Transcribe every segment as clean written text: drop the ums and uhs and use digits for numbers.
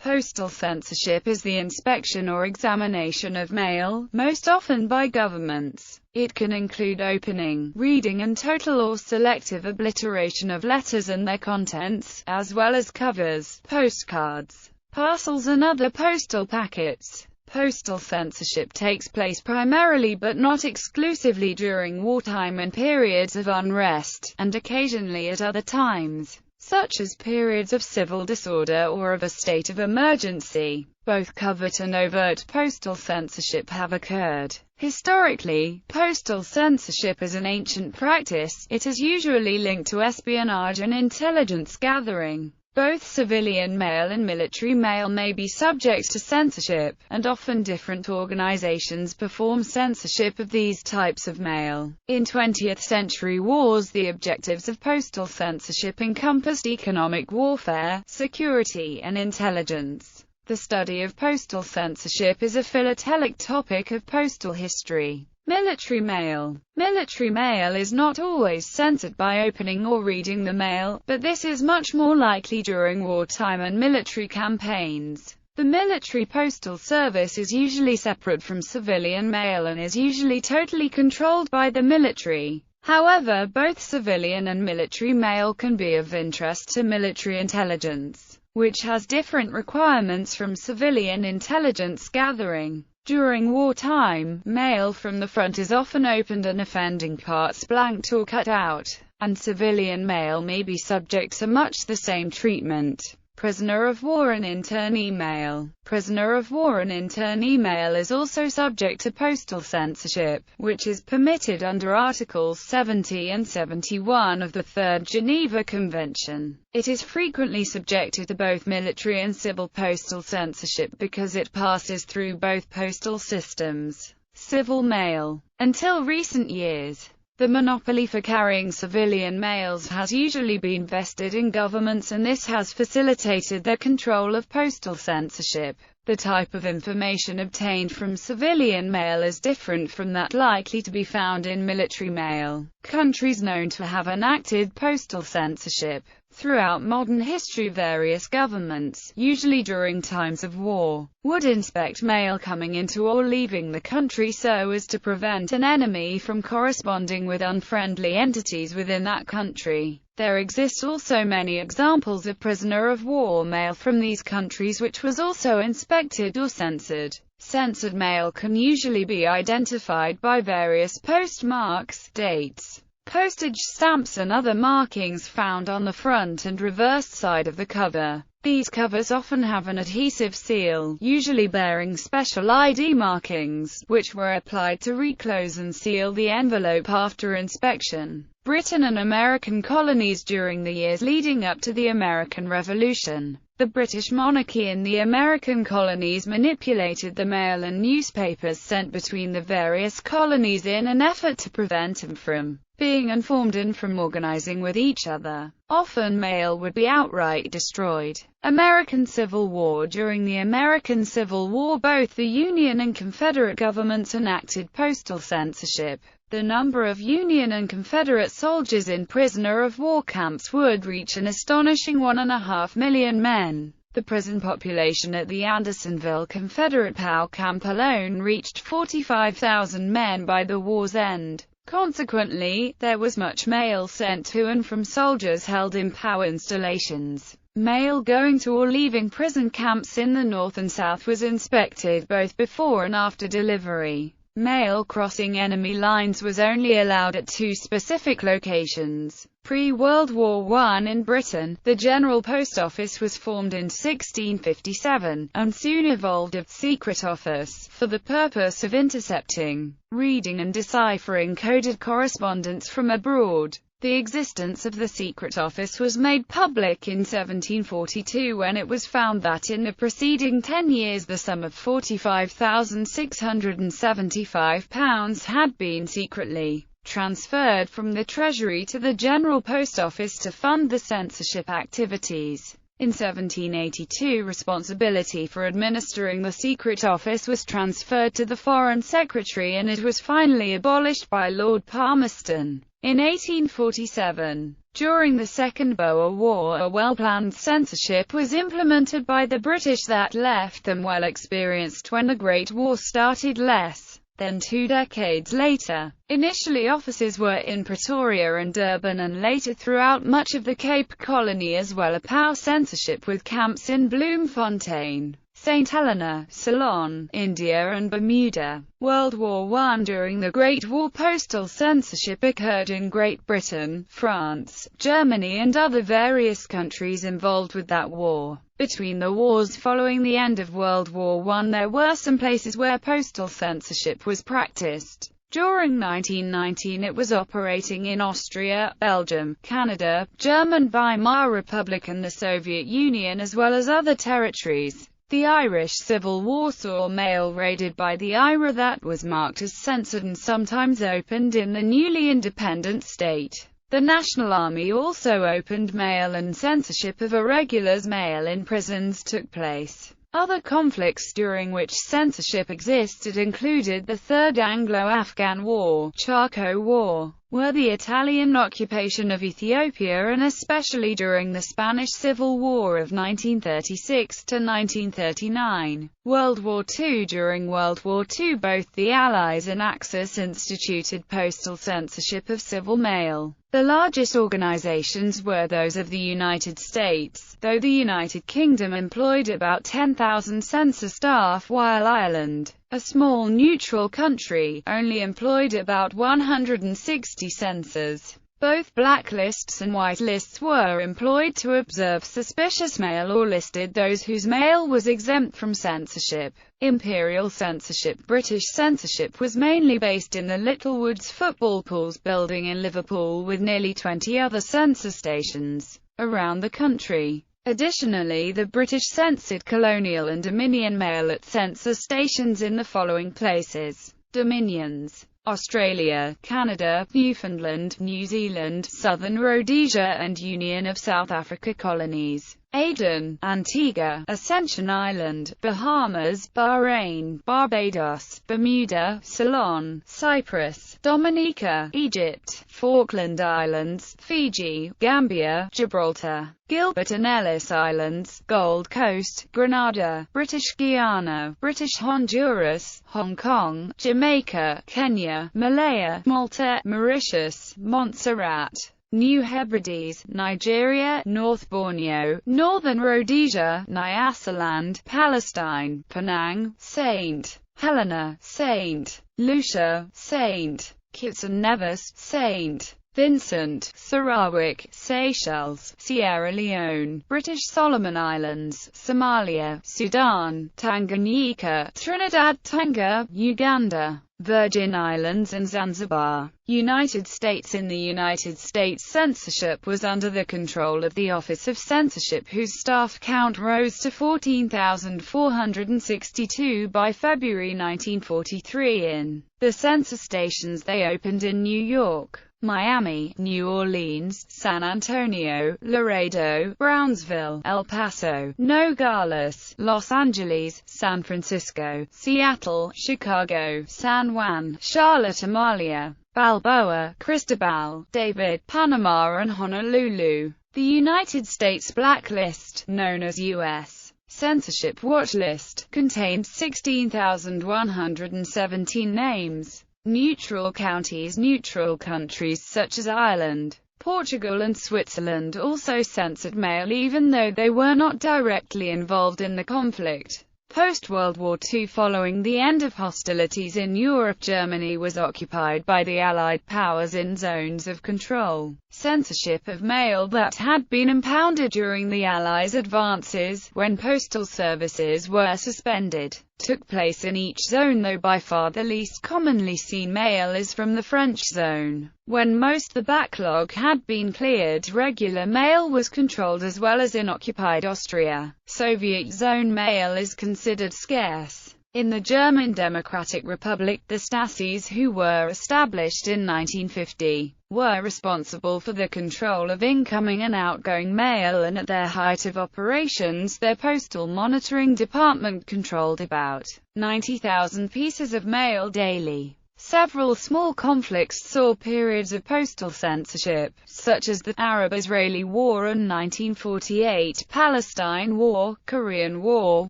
Postal censorship is the inspection or examination of mail, most often by governments. It can include opening, reading and total or selective obliteration of letters and their contents, as well as covers, postcards, parcels and other postal packets. Postal censorship takes place primarily but not exclusively during wartime and periods of unrest, and occasionally at other times, such as periods of civil disorder or of a state of emergency. Both covert and overt postal censorship have occurred. Historically, postal censorship is an ancient practice. It is usually linked to espionage and intelligence gathering. Both civilian mail and military mail may be subject to censorship, and often different organizations perform censorship of these types of mail. In 20th-century wars, the objectives of postal censorship encompassed economic warfare, security, and intelligence. The study of postal censorship is a philatelic topic of postal history. Military mail. Military mail is not always censored by opening or reading the mail, but this is much more likely during wartime and military campaigns. The military postal service is usually separate from civilian mail and is usually totally controlled by the military. However, both civilian and military mail can be of interest to military intelligence, which has different requirements from civilian intelligence gathering. During wartime, mail from the front is often opened and offending parts blanked or cut out, and civilian mail may be subject to much the same treatment. Prisoner of war and internee mail. Prisoner of war and internee mail is also subject to postal censorship, which is permitted under Articles 70 and 71 of the Third Geneva Convention. It is frequently subjected to both military and civil postal censorship because it passes through both postal systems. Civil mail. Until recent years, the monopoly for carrying civilian mails has usually been vested in governments, and this has facilitated their control of postal censorship. The type of information obtained from civilian mail is different from that likely to be found in military mail. Countries known to have enacted postal censorship. Throughout modern history, various governments, usually during times of war, would inspect mail coming into or leaving the country so as to prevent an enemy from corresponding with unfriendly entities within that country. There exist also many examples of prisoner of war mail from these countries which was also inspected or censored. Censored mail can usually be identified by various postmarks, dates, postage stamps and other markings found on the front and reverse side of the cover. These covers often have an adhesive seal, usually bearing special ID markings, which were applied to reclose and seal the envelope after inspection. Britain and American colonies. During the years leading up to the American Revolution, the British monarchy and the American colonies manipulated the mail and newspapers sent between the various colonies in an effort to prevent them from being informed and from organizing with each other. Often mail would be outright destroyed. American Civil War. During the American Civil War, both the Union and Confederate governments enacted postal censorship. The number of Union and Confederate soldiers in prisoner of war camps would reach an astonishing 1.5 million men. The prison population at the Andersonville Confederate POW camp alone reached 45,000 men by the war's end. Consequently, there was much mail sent to and from soldiers held in POW installations. Mail going to or leaving prison camps in the North and South was inspected both before and after delivery. Mail crossing enemy lines was only allowed at two specific locations. Pre-World War I in Britain, the General Post Office was formed in 1657, and soon evolved a secret office, for the purpose of intercepting, reading and deciphering coded correspondence from abroad. The existence of the secret office was made public in 1742 when it was found that in the preceding 10 years the sum of £45,675 had been secretly transferred from the Treasury to the General Post Office to fund the censorship activities. In 1782, responsibility for administering the secret office was transferred to the Foreign Secretary, and it was finally abolished by Lord Palmerston. In 1847, During the Second Boer War, a well-planned censorship was implemented by the British that left them well experienced when the Great War started less than 2 decades later. Initially offices were in Pretoria and Durban, and later throughout much of the Cape Colony, as well as POW censorship with camps in Bloemfontein, St. Helena, Ceylon, India and Bermuda. World War I. During the Great War, postal censorship occurred in Great Britain, France, Germany and other various countries involved with that war. Between the wars following the end of World War I, there were some places where postal censorship was practiced. During 1919 it was operating in Austria, Belgium, Canada, German Weimar Republic and the Soviet Union, as well as other territories. The Irish Civil War saw mail raided by the IRA that was marked as censored and sometimes opened in the newly independent state. The National Army also opened mail, and censorship of irregulars' mail in prisons took place. Other conflicts during which censorship existed included the Third Anglo-Afghan War, Chaco War, were the Italian occupation of Ethiopia, and especially during the Spanish Civil War of 1936 to 1939. World War II. During World War II, both the Allies and Axis instituted postal censorship of civil mail. The largest organizations were those of the United States, though the United Kingdom employed about 10,000 censor staff, while Ireland, a small neutral country, only employed about 160 censors. Both blacklists and whitelists were employed to observe suspicious mail or listed those whose mail was exempt from censorship. Imperial censorship. British censorship was mainly based in the Littlewoods Football Pools building in Liverpool, with nearly 20 other censor stations around the country. Additionally, the British censored colonial and Dominion mail at censor stations in the following places: Dominions: Australia, Canada, Newfoundland, New Zealand, Southern Rhodesia and Union of South Africa colonies; Aden, Antigua, Ascension Island, Bahamas, Bahrain, Barbados, Bermuda, Ceylon, Cyprus, Dominica, Egypt, Falkland Islands, Fiji, Gambia, Gibraltar, Gilbert and Ellice Islands, Gold Coast, Grenada, British Guiana, British Honduras, Hong Kong, Jamaica, Kenya, Malaya, Malta, Mauritius, Montserrat, New Hebrides, Nigeria, North Borneo, Northern Rhodesia, Nyasaland, Palestine, Penang, St. Helena, St. Lucia, St. Kitts and Nevis, St. Vincent, Sarawak, Seychelles, Sierra Leone, British Solomon Islands, Somalia, Sudan, Tanganyika, Trinidad Tonga, Uganda, Virgin Islands and Zanzibar. United States. In the United States, censorship was under the control of the Office of Censorship, whose staff count rose to 14,462 by February 1943. In the censor stations they opened in New York, Miami, New Orleans, San Antonio, Laredo, Brownsville, El Paso, Nogales, Los Angeles, San Francisco, Seattle, Chicago, San Juan, Charlotte Amalia, Balboa, Cristobal, David, Panama and Honolulu. The United States blacklist, known as U.S. Censorship Watch List, contained 16,117 names. Neutral counties. Neutral countries such as Ireland, Portugal and Switzerland also censored mail even though they were not directly involved in the conflict. Post-World War II. Following the end of hostilities in Europe, Germany was occupied by the Allied powers in zones of control. Censorship of mail that had been impounded during the Allies' advances, when postal services were suspended, took place in each zone, though by far the least commonly seen mail is from the French zone. When most the backlog had been cleared, regular mail was controlled, as well as in occupied Austria. Soviet zone mail is considered scarce. In the German Democratic Republic, the Stasis, who were established in 1950, were responsible for the control of incoming and outgoing mail, and at their height of operations, their postal monitoring department controlled about 90,000 pieces of mail daily. Several small conflicts saw periods of postal censorship, such as the Arab-Israeli War and 1948 Palestine War, Korean War,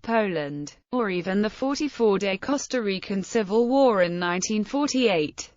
Poland, or even the 44-day Costa Rican Civil War in 1948.